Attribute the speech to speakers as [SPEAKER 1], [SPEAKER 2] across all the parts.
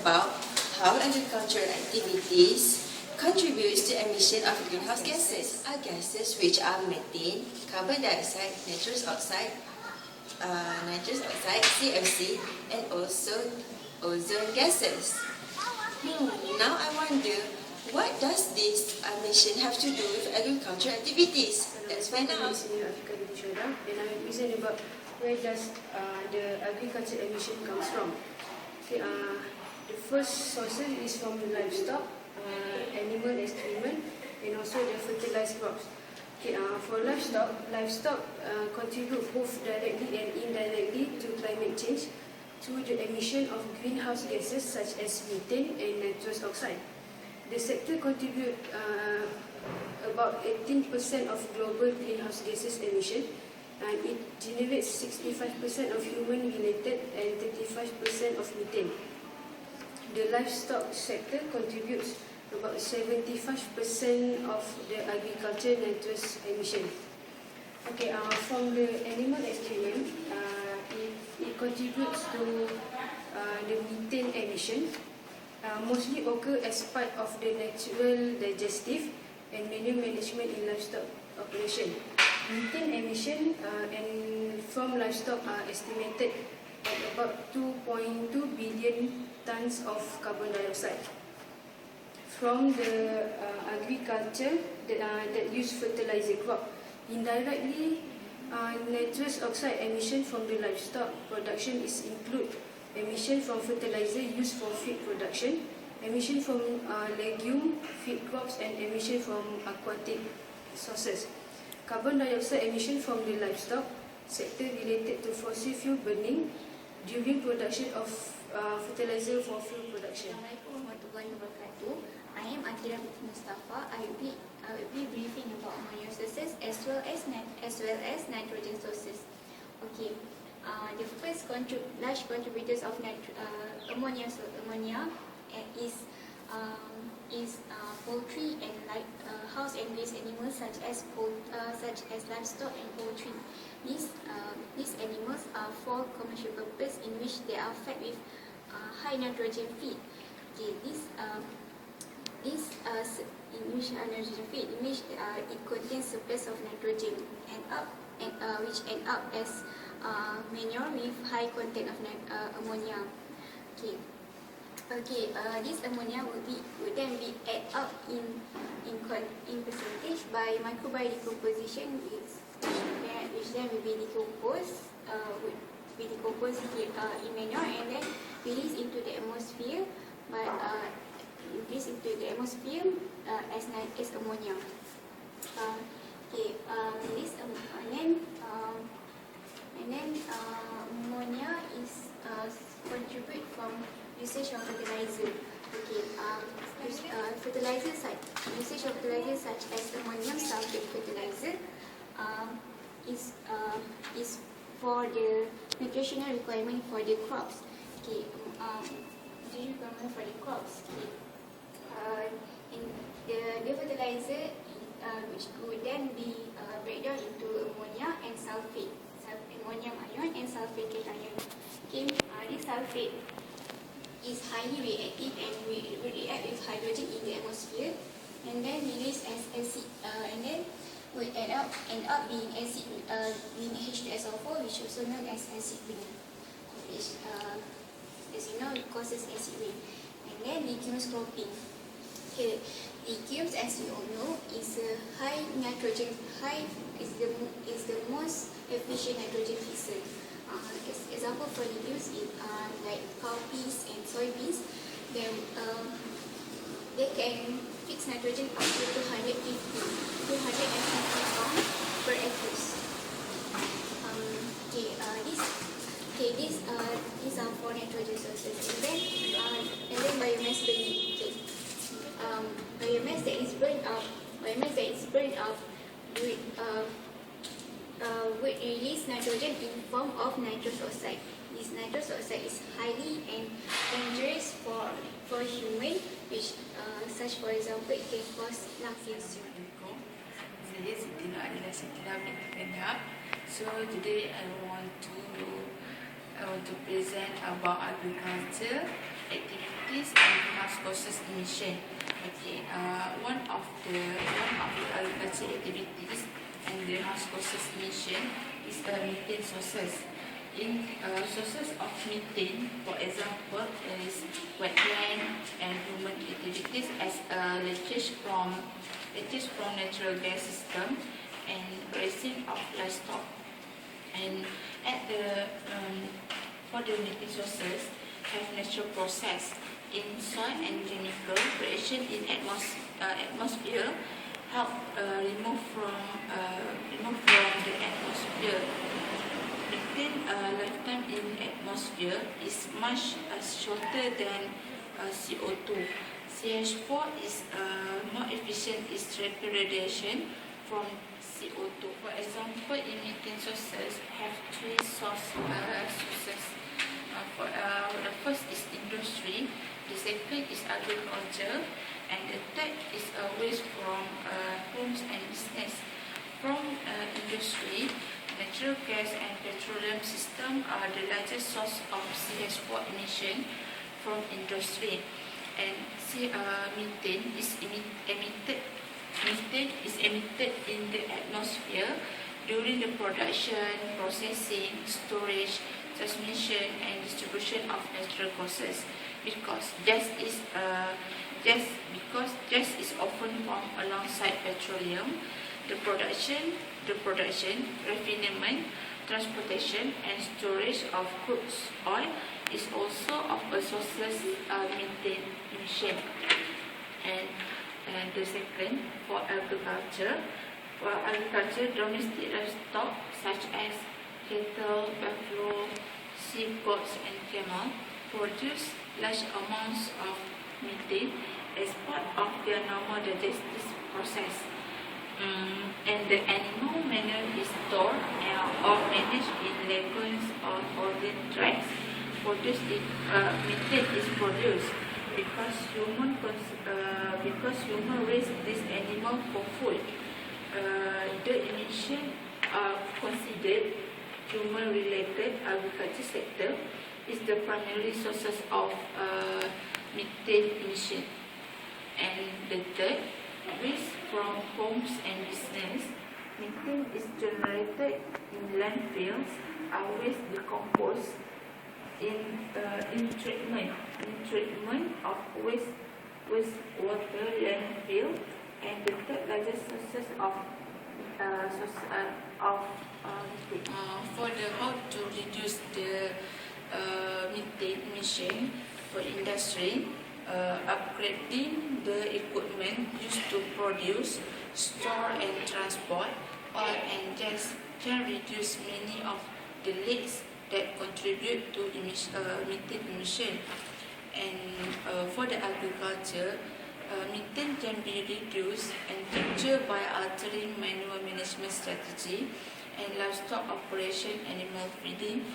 [SPEAKER 1] about how agricultural activities contributes to emission of greenhouse gases, which are methane, carbon dioxide, nitrous oxide, CFC, and also ozone gases. Now I wonder, what does this emission have to do with agricultural activities? Let's find out.
[SPEAKER 2] And I reason about where does the agriculture emission comes from. Okay, the first source is from the livestock, animal excrement, and also the fertilized crops. Okay, for livestock contribute both directly and indirectly to climate change through the emission of greenhouse gases such as methane and nitrous oxide. The sector contributes about 18% of global greenhouse gases emission, and it generates 65% of human-related and 35% of methane. The livestock sector contributes about 75% of the agriculture nitrous emission. Okay, from the animal excrement, it contributes to the methane emission. Mostly occur as part of the natural digestive and manure management in livestock operation. Methane emission and from livestock are estimated at about 2.2 billion tons of carbon dioxide. From the agriculture that use fertilizer crop, indirectly nitrous oxide emission from the livestock production is include emission from fertilizer used for feed production, emission from legume feed crops, and emission from aquatic sources. Carbon dioxide emission from the livestock sector related to fossil fuel burning during production of fertilizer for fuel production.
[SPEAKER 3] Assalamualaikum warahmatullahi wabarakatuh. I am Akira Mustafa. I will be briefing about ammonia sources as well as nitrogen sources. Okay. The first large contributors of ammonia is poultry and house and raised animals such as livestock and poultry. These animals are for commercial purpose in which they are fed with high nitrogen feed. Okay, it contains surplus of nitrogen which end up as manure with high content of ammonia. This ammonia would then be added up in percentage by microbial decomposition, which then will be decomposed in manure and then released into the atmosphere as ammonia. Ammonia is contribute from usage of fertilizer. Usage of fertilizer such as ammonium sulfate fertilizer is for the nutritional requirement for the crops. The fertilizer which would then be breakdown into ammonia and sulfate, ammonium ion and sulfate ion. This sulfate is highly reactive and will react with hydrogen in the atmosphere and then release as acid and then will end up being acid being H2SO4, which also known as acid rain, which as you know it causes acid rain. And then legumes cropping. Legumes, as you all know, is a is the most efficient nitrogen fixer. Example for legumes is like cowpeas and soybeans. They can fix nitrogen up to 250 pounds per acre. These are for nitrogen sources. And then biomass burning. Biomass that is burned out would release nitrogen in form of nitrous oxide. This nitrous oxide is highly and dangerous for human, which such for example it can cause lung cancer.
[SPEAKER 4] Saya Siti Nur Adilah Sitilah bin Kedah. So today I want to present about agriculture activities emission. Okay, one of the agriculture activities and greenhouse gases emission is methane sources. In sources of methane, for example, is wetland and human activities as leakage from natural gas system and grazing of livestock. And at the for the methane sources have natural process in soil and chemical reaction in atmosphere help remove from the atmosphere. Methane lifetime in atmosphere is much shorter than CO2. CH4 is more efficient in rapid radiation from CO2. For example, in methane sources have three sources. The first is industry, the second is agriculture, and the third is waste from homes and business. From industry, natural gas and petroleum system are the largest source of CH4 emission from industry, and methane is emitted in the atmosphere during the production, processing, storage, transmission, and distribution of natural gases. Because gas is often found alongside petroleum. The production, refinement, transportation, and storage of crude oil is also of a sources methane emission. And the second, for agriculture, domestic livestock such as cattle, buffalo, sheep, goats, and camel produce large amounts of methane as part of their normal digestive process. And the animal manure is stored or managed in lagoons or organ tracts. Methane is produced because human raise this animal for food. The emission are considered human-related. Agriculture sector is the primary sources of methane emission. And the third, waste from homes and business. Methane is generated in landfills, waste decomposed in treatment of wastewater landfill, and the third largest sources of methane. For the how to reduce the methane emission for industry, upgrading the equipment used to produce, store, and transport oil and gas can reduce many of the leaks that contribute to methane emission. And for the agriculture, methane can be reduced and captured by altering manual management strategy and livestock operation, animal feeding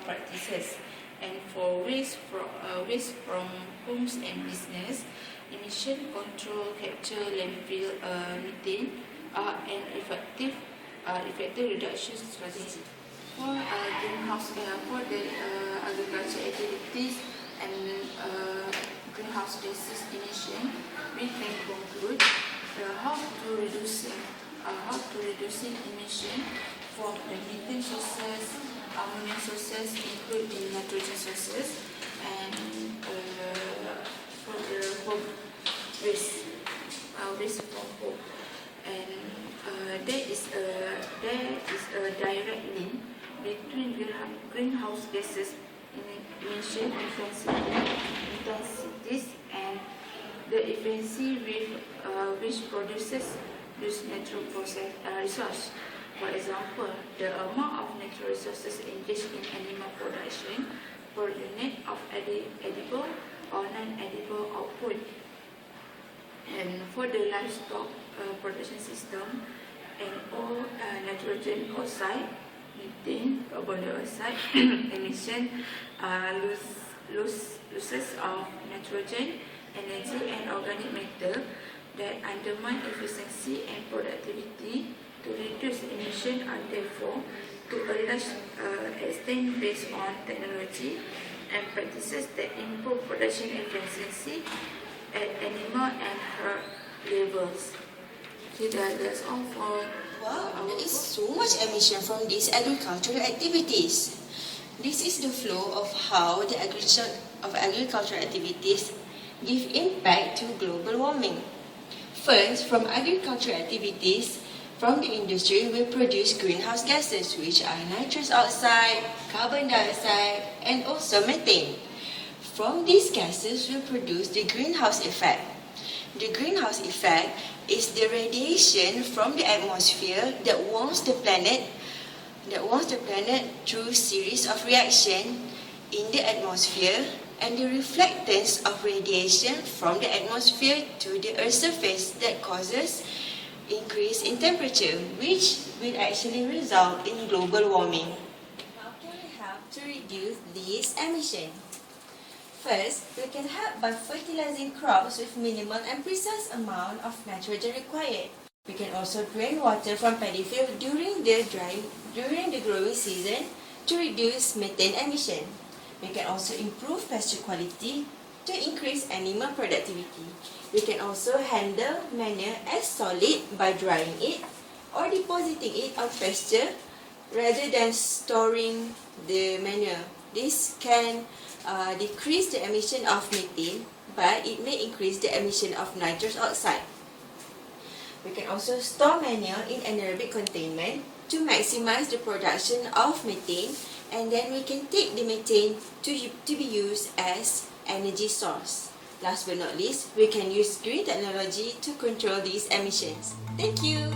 [SPEAKER 4] practices. And for waste from homes and business, emission control, capture, landfill methane are an effective reduction strategy. For for the agriculture activities and greenhouse gases emission, we can conclude how to reducing emission from the methane sources, ammonia sources, including nitrogen sources, and for the home waste from home. And there is a direct link between greenhouse gases emission intensities and the efficiency which produces this natural resource. For example, the amount of natural resources engaged in animal production per unit of edible or non-edible output. And for the livestock production system, NO, nitrogen oxide, methane, carbon dioxide emission, losses of nitrogen, energy, and organic matter that undermine efficiency and productivity. To reduce emission are therefore to a large extent based on technology and practices that improve production efficiency at animal and herd levels. Okay, that's all for
[SPEAKER 1] Wow, there is so much emission from these agricultural activities. This is the flow of how the agricultural activities give impact to global warming. First, from agricultural activities, from the industry, we produce greenhouse gases, which are nitrous oxide, carbon dioxide, and also methane. From these gases, we produce the greenhouse effect. The greenhouse effect is the radiation from the atmosphere that warms the planet through series of reactions in the atmosphere and the reflectance of radiation from the atmosphere to the Earth's surface that causes increase in temperature, which will actually result in global warming. How can we help to reduce these emissions? First, we can help by fertilizing crops with minimal and precise amount of nitrogen required. We can also drain water from paddy field during the growing season to reduce methane emission. We can also improve pasture quality to increase animal productivity. We can also handle manure as solid by drying it or depositing it on pasture rather than storing the manure. This can decrease the emission of methane, but it may increase the emission of nitrous oxide. We can also store manure in anaerobic containment to maximize the production of methane, and then we can take the methane to be used as energy source. Last but not least, we can use green technology to control these emissions. Thank you!